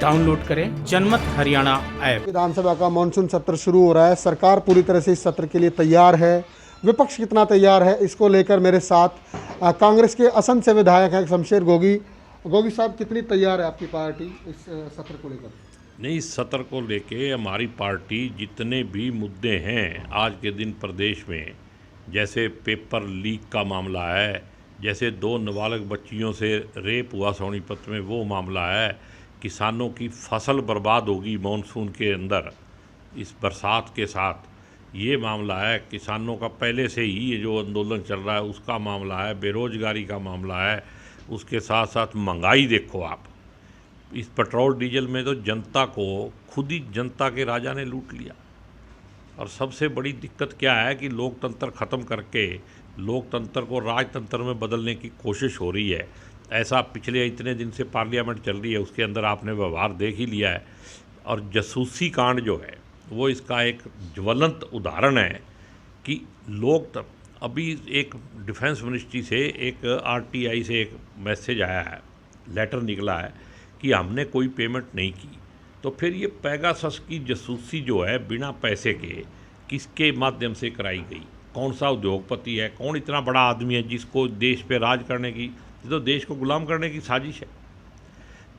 Download करें जनमत Haryana app. विधानसभा का मानसून सत्र शुरू हो रहा है। सरकार पूरी तरह से इस सत्र के लिए तैयार है। विपक्ष कितना तैयार है, इसको लेकर मेरे साथ कांग्रेस के असंख्य विधायक हैं। शमशेर गोगी साहब, कितनी तैयार है आपकी पार्टी इस सत्र को लेकर? नहीं, इस सत्र को लेके हमारी पार्टी जितने भी मुद्दे हैं आज के दिन प्रदेश में, जैसे पेपर लीक का मामला है, जैसे 2 नाबालिग बच्चियों से रेप हुआ सोनीपत में वो मामला है, किसानों की फसल बर्बाद होगी मॉनसून के अंदर इस बरसात के साथ, ये मामला है। किसानों का पहले से ही ये जो आंदोलन चल रहा है उसका मामला है, बेरोजगारी का मामला है, उसके साथ साथ महंगाई देखो आप। इस पेट्रोल डीजल में तो जनता को खुद ही जनता के राजा ने लूट लिया। और सबसे बड़ी दिक्कत क्या है कि लोकतंत्र ख़त्म करके लोकतंत्र को राजतंत्र में बदलने की कोशिश हो रही है। ऐसा पिछले इतने दिन से पार्लियामेंट चल रही है, उसके अंदर आपने व्यवहार देख ही लिया है। और जासूसी कांड जो है वो इसका एक ज्वलंत उदाहरण है कि लोग अभी एक डिफेंस मिनिस्ट्री से एक आरटीआई से एक मैसेज आया है, लेटर निकला है कि हमने कोई पेमेंट नहीं की। तो फिर ये पेगासस की जासूसी जो है बिना पैसे के किसके माध्यम से कराई गई? कौन सा उद्योगपति है, कौन इतना बड़ा आदमी है जिसको देश पे राज करने की, तो देश को गुलाम करने की साजिश है।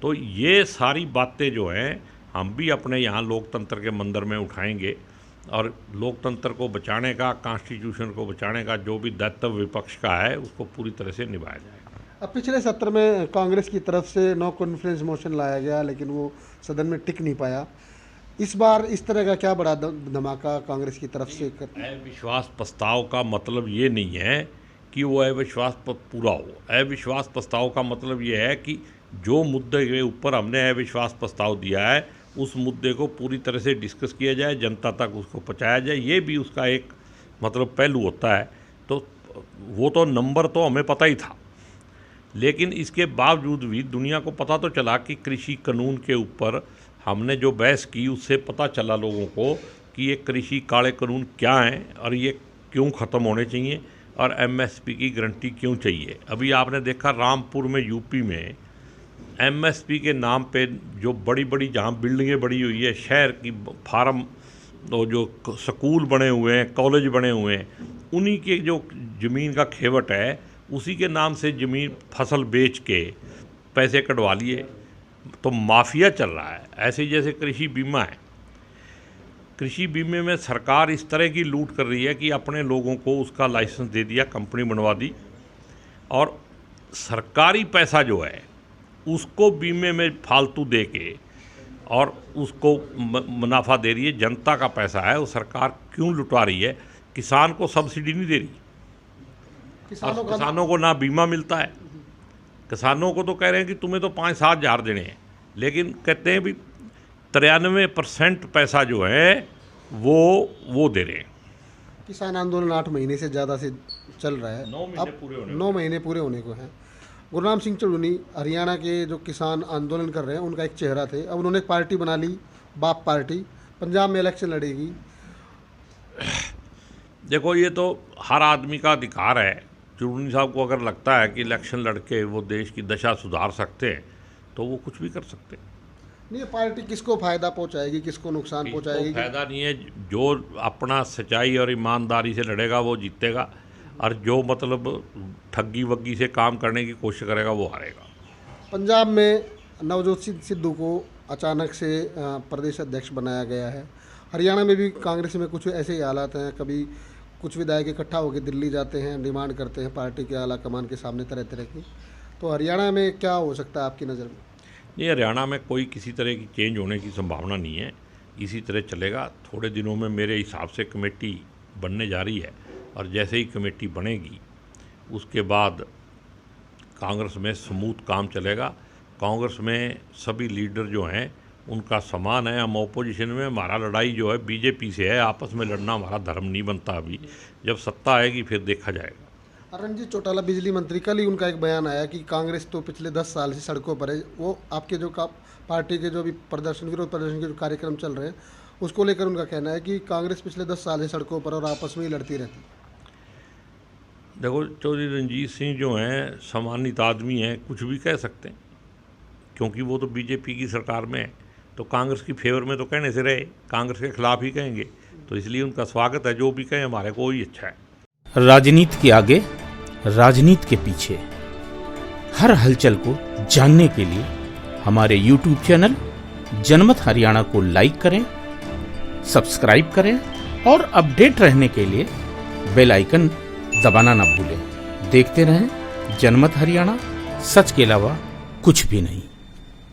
तो ये सारी बातें जो हैं हम भी अपने यहाँ लोकतंत्र के मंदिर में उठाएंगे और लोकतंत्र को बचाने का, कॉन्स्टिट्यूशन को बचाने का जो भी दायित्व विपक्ष का है उसको पूरी तरह से निभाया जाएगा। अब पिछले सत्र में कांग्रेस की तरफ से नो कॉन्फिडेंस मोशन लाया गया, लेकिन वो सदन में टिक नहीं पाया। इस बार इस तरह का क्या बड़ा धमाका कांग्रेस की तरफ से अविश्वास प्रस्ताव का मतलब ये नहीं है कि वो अविश्वास पूरा हो। अविश्वास प्रस्ताव का मतलब ये है कि जो मुद्दे के ऊपर हमने अविश्वास प्रस्ताव दिया है उस मुद्दे को पूरी तरह से डिस्कस किया जाए, जनता तक उसको पहुँचाया जाए। ये भी उसका एक मतलब पहलू होता है। तो वो तो नंबर तो हमें पता ही था, लेकिन इसके बावजूद भी दुनिया को पता तो चला कि कृषि कानून के ऊपर हमने जो बहस की उससे पता चला लोगों को कि ये कृषि काले कानून क्या हैं और ये क्यों ख़त्म होने चाहिए और एमएसपी की गारंटी क्यों चाहिए। अभी आपने देखा रामपुर में यूपी में एमएसपी के नाम पे जो बड़ी बड़ी जहाँ बिल्डिंगें बड़ी हुई है, शहर की फार्म, तो जो स्कूल बने हुए हैं, कॉलेज बने हुए हैं, उन्हीं के जो ज़मीन का खेवट है उसी के नाम से ज़मीन फसल बेच के पैसे कटवा लिए। तो माफिया चल रहा है। ऐसे जैसे कृषि बीमा है, कृषि बीमे में सरकार इस तरह की लूट कर रही है कि अपने लोगों को उसका लाइसेंस दे दिया, कंपनी बनवा दी और सरकारी पैसा जो है उसको बीमे में फालतू दे के और उसको मुनाफा दे रही है। जनता का पैसा है, वो सरकार क्यों लुटा रही है? किसान को सब्सिडी नहीं दे रही, किसानों को ना बीमा मिलता है। किसानों को तो कह रहे हैं कि तुम्हें तो 5-7 हज़ार देने हैं, लेकिन कहते हैं भी 93% पैसा जो है वो दे रहे हैं। किसान आंदोलन 8 महीने से ज़्यादा से चल रहा है। 9 महीने पूरे होने को हैं। गुरनाम सिंह चढ़ूनी हरियाणा के जो किसान आंदोलन कर रहे हैं उनका एक चेहरा थे। अब उन्होंने एक पार्टी बना ली, बाप पार्टी, पंजाब में इलेक्शन लड़ेगी। देखो, ये तो हर आदमी का अधिकार है। चुड़ूनी साहब को अगर लगता है कि इलेक्शन लड़के वो देश की दशा सुधार सकते हैं तो वो कुछ भी कर सकते हैं। नहीं, पार्टी किसको फ़ायदा पहुंचाएगी, किसको नुकसान पहुंचाएगी? फ़ायदा नहीं है। जो अपना सच्चाई और ईमानदारी से लड़ेगा वो जीतेगा और जो मतलब ठगी वग्गी से काम करने की कोशिश करेगा वो हारेगा। पंजाब में नवजोत सिंह सिद्धू को अचानक से प्रदेश अध्यक्ष बनाया गया है। हरियाणा में भी कांग्रेस में कुछ ऐसे ही हालात हैं। कभी कुछ विधायक इकट्ठा होकर दिल्ली जाते हैं, डिमांड करते हैं पार्टी के आला कमान के सामने तरह तरह की। तो हरियाणा में क्या हो सकता है आपकी नज़र में? नहीं, हरियाणा में कोई किसी तरह की चेंज होने की संभावना नहीं है। इसी तरह चलेगा। थोड़े दिनों में मेरे हिसाब से कमेटी बनने जा रही है और जैसे ही कमेटी बनेगी उसके बाद कांग्रेस में स्मूथ काम चलेगा। कांग्रेस में सभी लीडर जो हैं उनका समान है। हम ऑपोजिशन में, हमारा लड़ाई जो है बीजेपी से है। आपस में लड़ना हमारा धर्म नहीं बनता। अभी जब सत्ता आएगी फिर देखा जाएगा। रणजीत चौटाला बिजली मंत्री, कल ही उनका एक बयान आया कि कांग्रेस तो पिछले 10 साल से सड़कों पर है। वो आपके जो पार्टी के जो भी विरोध प्रदर्शन के जो कार्यक्रम चल रहे हैं उसको लेकर उनका कहना है कि कांग्रेस पिछले 10 साल से सड़कों पर और आपस में ही लड़ती रहती। देखो, चौधरी रणजीत सिंह जो हैं सम्मानित आदमी हैं, कुछ भी कह सकते हैं। क्योंकि वो तो बीजेपी की सरकार में है, तो कांग्रेस की फेवर में तो कहने से रहे, कांग्रेस के खिलाफ ही कहेंगे, तो इसलिए उनका स्वागत है, जो भी कहें हमारे को ही अच्छा है। राजनीति के आगे, राजनीति के पीछे, हर हलचल को जानने के लिए हमारे YouTube चैनल जनमत हरियाणा को लाइक करें, सब्सक्राइब करें और अपडेट रहने के लिए बेल आइकन दबाना ना भूलें। देखते रहें जनमत हरियाणा, सच के अलावा कुछ भी नहीं।